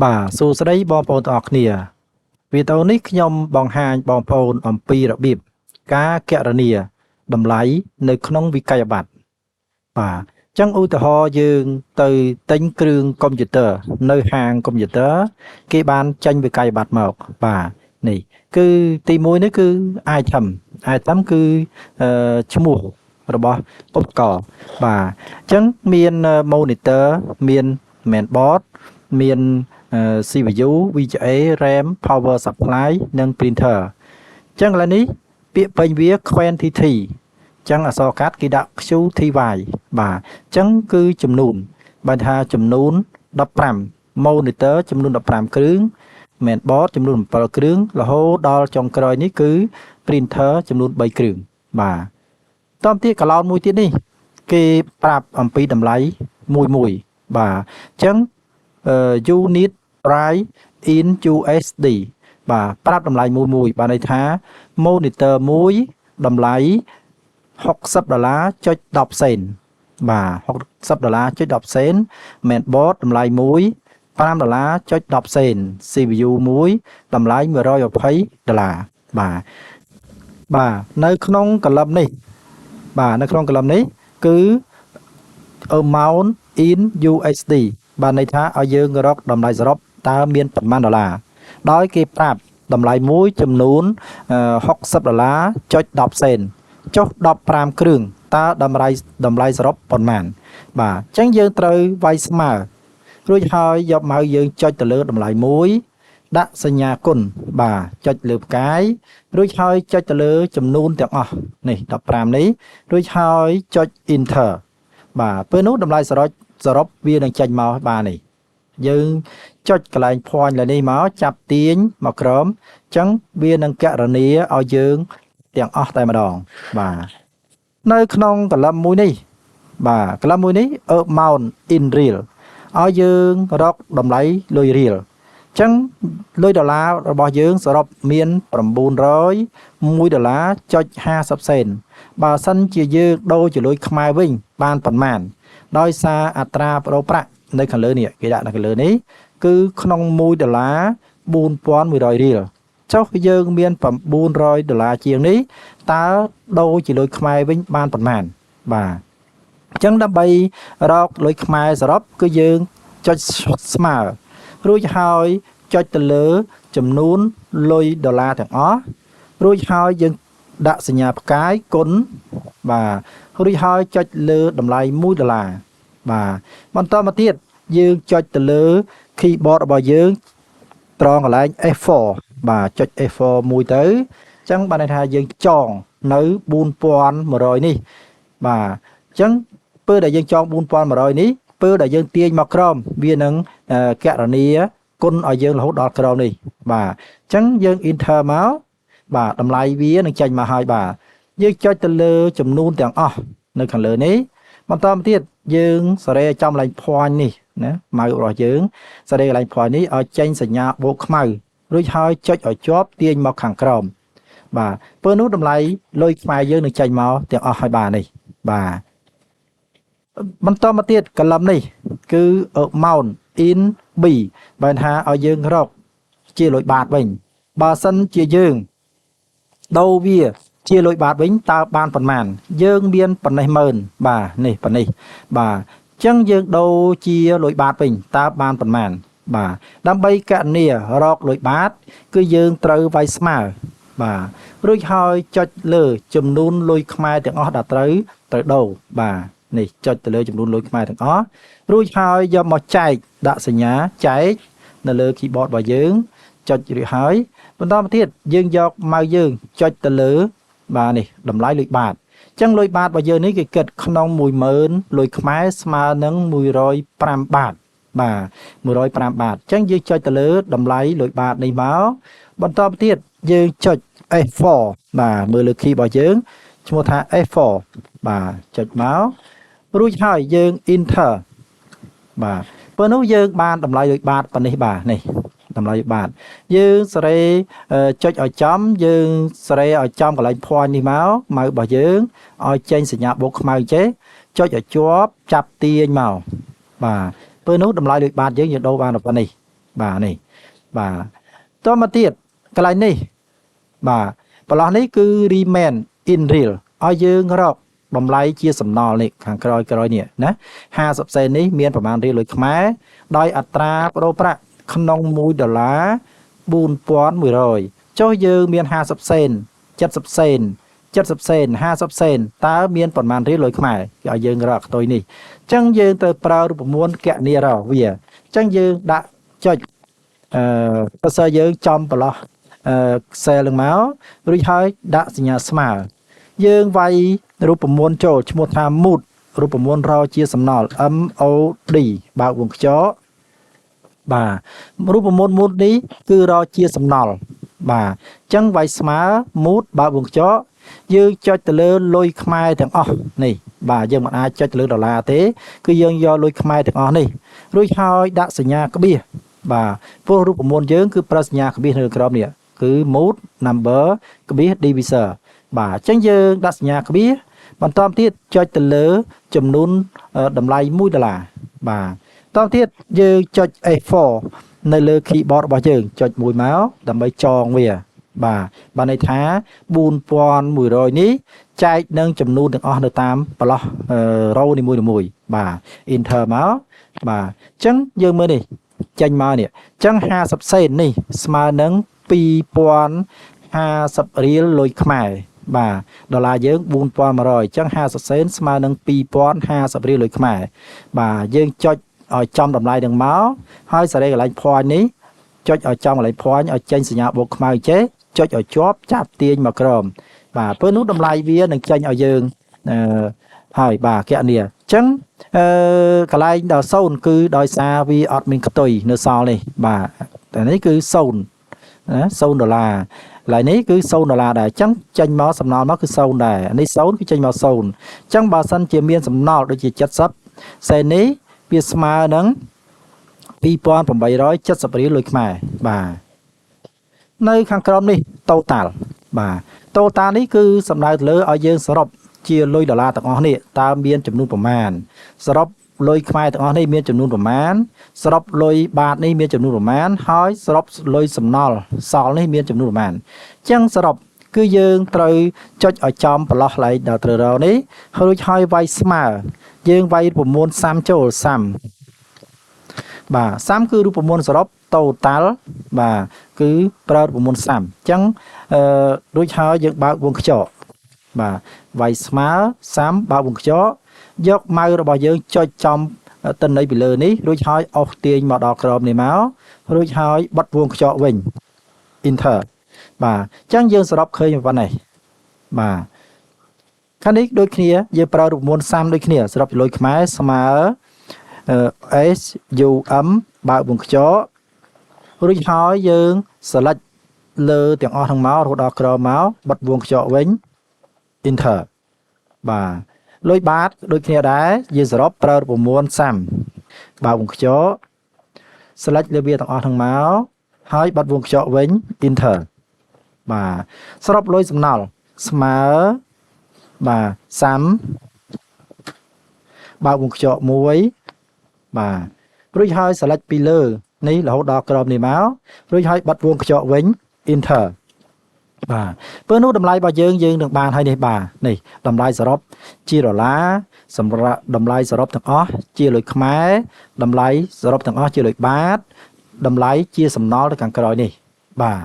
បាទសួស្តីបងប្អូនទាំងអស់គ្នាវីដេអូនេះខ្ញុំបង្ហាញបងប្អូនអំពីរបៀបការគណនាតម្លៃនៅក្នុងវិក័យប័ត្របាទអញ្ចឹងឧទាហរណ៍យើងទៅទិញគ្រឿងកុំព្យូទ័រនៅហាងកុំព្យូទ័រគេបានចេញវិក័យប័ត្រមកបាទនេះគឺទី1នេះគឺ item គឺឈ្មោះរបស់ឧបករណ៍បាទអញ្ចឹងមាន monitor មាន mainboard មាន CPU VGA RAM power supply និង printer អញ្ចឹងឥឡូវនេះពាក្យពេញវា quantity អញ្ចឹងអក្សរកាត់គេដាក់ QTY បាទអញ្ចឹងគឺចំនួនបើថាចំនួន15 monitor ចំនួន15គ្រឿង mainboard ចំនួន7គ្រឿងរហូតដល់ចុងក្រោយនេះគឺ printer ចំនួន3គ្រឿងបាទតោះទៀតកឡោនមួយទៀតនេះគេប្រាប់អំពីតម្លៃមួយបាទអញ្ចឹងunit price in USD បាទប្រាប់តម្លៃមួយបាទន័យថា monitor មួយតម្លៃ$60.10 សេនបាទ$60.10 សេន mainboard តម្លៃមួយ$5.10 សេន CPU មួយតម្លៃ$120បាទនៅក្នុងកលឹមនេះបាទនៅក្នុងកលឹមនេះគឺ amount in USD បាទន័យថាឲ្យយើងរកតម្លៃសរុបតើមានប៉ុន្មានដុល្លារដោយគេប្រាប់តម្លៃមួយចំនួន$60.10 សេនចុះ15គ្រឿងតើតម្លៃសរុបប៉ុន្មានបាទអញ្ចឹងយើងត្រូវវាយស្មើរួចហើយយកមកយើងចុចទៅលើតម្លៃមួយដាក់សញ្ញាគុណបាទចុចលើផ្កាយរួចហើយចុចទៅលើចំនួនទាំងអស់នេះ15នេះរួចហើយចុច enter បាទពេលនោះតម្លៃសរុបវានឹងចេញមកបាទនេះយើងចុចកន្លែង point លើនេះមកចាប់ទាញមកក្រោមអញ្ចឹងវានឹងកណនាឲ្យយើងទាំងអស់តែម្ដងបាទនៅក្នុងកលឹមមួយនេះបាទកលឹមមួយនេះ amount in real ឲ្យយើងរកតម្លៃលុយរៀលអញ្ចឹងលុយដុល្លាររបស់យើងសរុបមាន$901.50 សេនបើសិនជាយើងដូរជាលុយខ្មែរវិញបានប៉ុន្មានដោយសារអត្រាប្តូរប្រាក់នៅខាងលើនេះគេដាក់នៅខាងលើនេះគឺក្នុង$1 $4,100 រៀលចុះយើងមាន$900ជាងនេះតើដូរជាលុយខ្មែរវិញបានប៉ុន្មានបាទអញ្ចឹងដើម្បីរកលុយខ្មែរសរុបគឺយើងចុចស្មើរួចហើយចុចទៅលើចំនួនលុយដុល្លារទាំងអស់រួចហើយយើងដាក់សញ្ញាផ្កាយគុណបាទរួចហើយចុចលើតម្លៃ$1បាទបន្តមកទៀតយើងចុចទៅលើ keyboard របស់យើងត្រង់កន្លែង F4 បាទចុច F4 មួយទៅអញ្ចឹងបានន័យថាយើងចងនៅ$4,100នេះបាទអញ្ចឹងពេលដែលយើងចង$4,100នេះពេលដែលយើងទាញមកក្រោមវានឹងកណនាគុណឲ្យយើងរហូតដល់ក្រោមនេះបាទអញ្ចឹងយើង enter មកបាទតម្លៃវានឹងចេញមកហើយបាទយើងចុចទៅលើចំនួនទាំងអស់នៅខាងលើនេះបន្តមកទៀតយើងសេរីចំកន្លែង point នេះណាម៉ៅរបស់យើងសេរីកន្លែង point នេះឲ្យចេញសញ្ញាបូកខ្មៅរួចហើយចុចឲ្យជាប់ទាញមកខាងក្រោមបាទពេលនោះតម្លៃលុយខ្មែរយើងនឹងចេញមកទាំងអស់ហើយបាទនេះបាទបន្តមកទៀតកលឹមនេះគឺ amount in B បើថាឲ្យយើងរកជាលុយបាតវិញបើសិនជាយើងដូរវាជាលុយបាតវិញតើបានប៉ុន្មានយើងមានប៉ុណ្ណេះម៉ឺនបាទនេះប៉ុណ្នេះបាទអញ្ចឹងយើងដូរជាលុយបាតវិញតើបានប៉ុន្មានបាទដើម្បីកណនារកលុយបាតគឺយើងត្រូវវាយស្មើបាទរួចហើយចុចលើចំនួនលុយខ្មែរទាំងអស់ដែលត្រូវដូរបាទនេះចុចទៅលើចំនួនលុយខ្មែរទាំងអស់រួចហើយយកមកចែកដាក់សញ្ញាចែកនៅលើ keyboard របស់យើងចុចរួចហើយបន្តមកទៀតយើងយកម៉ៅយើងចុចទៅលើបាទនេះតម្លៃលុយបាតអញ្ចឹងលុយបាតរបស់យើងនេះគេគិតក្នុង10000លុយខ្មែរស្មើនឹង105បាតបាទ105បាតអញ្ចឹងយើងចុចទៅលើតម្លៃលុយបាតនេះមកបន្តមកទៀតយើងចុច F4 បាទមើលលើ key របស់យើងឈ្មោះថា F4 បាទចុចមករួចហើយយើង enter បាទពេលនោះយើងបានតម្លៃលុយបាតប៉ុណ្នេះបាទនេះតម្លៃបាតយើងសេរីចុចឲ្យចំយើងសេរីឲ្យចំកន្លែង point នេះមកម៉ៅរបស់យើងឲ្យចេញសញ្ញាបូកខ្មៅចេះចុចឲ្យជាប់ចាប់ទាញមកបាទពេលនោះតម្លៃលុយបាតយើងដូរបានប៉ុណ្នេះ បាទនេះបាទតមកទៀតកន្លែងនេះបាទប្រឡោះនេះគឺ remain in real ឲ្យយើងរកតម្លៃជាសំណល់នេះខាងក្រោយនេះណា50សេននេះមានប្រមាណរៀលលុយខ្មែរដោយអត្រាប្តូរប្រាក់ក្នុង$1 4100ចុះយើងមាន50សេន70សេន70សេន50សេនតើមានប្រមាណរៀលលុយខ្មែរគេឲ្យយើងរកខ្ទុយនេះអញ្ចឹងយើងត្រូវប្រើរូបមន្តគណនារកវាអញ្ចឹងយើងដាក់ចុចបើសិនយើងចំប្រឡោះExcel នឹងមករួចហើយដាក់សញ្ញាស្មើយើងវាយរូបមន្តចូលឈ្មោះថា mood រូបមន្តរជាសំណល់ MOD បើកវងខ្យល់បាទរូបមន្ត mood នេះគឺរជាសំណល់បាទអញ្ចឹងវាយស្មើ mood បើកវងខ្យល់យើងចុចទៅលើលុយខ្មែរទាំងអស់នេះបាទយើងមិនអាចចុចទៅលើដុល្លារទេគឺយើងយកលុយខ្មែរទាំងអស់នេះរួចហើយដាក់សញ្ញាក្បៀសបាទព្រោះរូបមន្តយើងគឺប្រើសញ្ញាក្បៀសនៅក្រោមនេះគឺ mood number ក្បៀស divisor បាទអញ្ចឹងយើងដាក់សញ្ញាក្បៀសបន្តទៀតចុចទៅលើចំនួនតម្លៃ$1បាទបន្តទៀតយើងចុច F4 នៅលើ keyboard របស់យើងចុចមួយមកដើម្បីចងវាបាទន័យថា4100នេះចែកនឹងចំនួនទាំងអស់នៅតាមប្រឡោះរ៉ូនីមួយបាទ enter មកបាទអញ្ចឹងយើងមើលនេះចេញមកនេះអញ្ចឹង50សេននេះស្មើនឹង2050រៀលលុយខ្មែរបាទដុល្លារយើង4100អញ្ចឹង50សេនស្មើនឹង2050រៀលលុយខ្មែរបាទយើងចុចឲ្យចំតម្លៃនឹងមកហើយសេរីកន្លែង point នេះចុចឲ្យចំកន្លែង point ឲ្យចេញសញ្ញាបូកខ្មៅចេះចុចឲ្យជាប់ចាប់ទាញមកក្រោមបាទពេលនោះតម្លៃវានឹងចេញឲ្យយើងហើយបាទគណនាអញ្ចឹងកន្លែងដល់0គឺដោយសារវាអត់មានខ្ទុយនៅសល់នេះបាទតែនេះគឺ0ណា$0ឡើយនេះគឺ$0ដែរអញ្ចឹងចេញមកសំណល់មកគឺ0ដែរនេះ0គឺចេញមក0អញ្ចឹងបើសិនជាមានសំណល់ដូចជា70សេននេះវាស្មើនឹង2870រៀលលុយខ្មែរបាទនៅខាងក្រោមនេះ total បាទ total នេះគឺសំដៅទៅលើឲ្យយើងសរុបជាលុយដុល្លារទាំងអស់នេះតើមានចំនួនប្រមាណសរុបលុយខ្មែរទាំងអស់នេះមានចំនួនប្រមាណសរុបលុយបាតនេះមានចំនួនប្រមាណហើយសរុបលុយសំណល់សល់នេះមានចំនួនប្រមាណអញ្ចឹងសរុបគឺយើងត្រូវចុចឲ្យចំប្រឡោះឡើងដល់ត្រូវរោនេះរួចហើយវាយស្មើយើងវាយរូបមន្តសាំចូលសាំបាទសាំគឺរូបមន្តសរុប total បាទគឺប្រើរូបមន្តសាំអញ្ចឹងរួចហើយយើងបើកវងខ្យល់បាទវាយស្មើសាំបើកវងខ្យល់យកម៉ៅរបស់យើងចុចចំតិន័យពីលើនេះរួចហើយអស់ទាញមកដល់ក្រោមនេះមករួចហើយបិទវងខ្យល់វិញ enter បាទអញ្ចឹងយើងសរុបឃើញប៉ុណ្ណេះបាទខាងនេះដូចគ្នាយើងប្រើរូបមន្តសាំដូចគ្នាសរុបជាលុយខ្មែរស្មើSUM បើកវងខ្យល់រួចហើយយើង select លើទាំងអស់ហ្នឹងមករហូតដល់ក្រោមមកបិទវងខ្យល់វិញ enter បាទលុយបាតដូចគ្នាដែរយើងសរុបប្រើរូបមន្តសាំបើកវងខ្យល់ select លើវាទាំងអស់ហ្នឹងមកហើយបិទវងខ្យល់វិញ enter បាទសរុបលុយសំណល់ស្មើបាទសាំបើកវងខ្យល់មួយបាទរួចហើយ select ពីលើនេះរហូតដល់ក្រោមនេះមករួចហើយបិទវងខ្យល់វិញ enter បាទពេលនោះតម្លៃរបស់យើងនឹងបានហើយនេះបាទនេះតម្លៃសរុបជាដុល្លារសម្រាប់តម្លៃសរុបទាំងអស់ជាលុយខ្មែរតម្លៃសរុបទាំងអស់ជាលុយបាតតម្លៃជាសំណល់ទៅខាងក្រោយនេះបាទ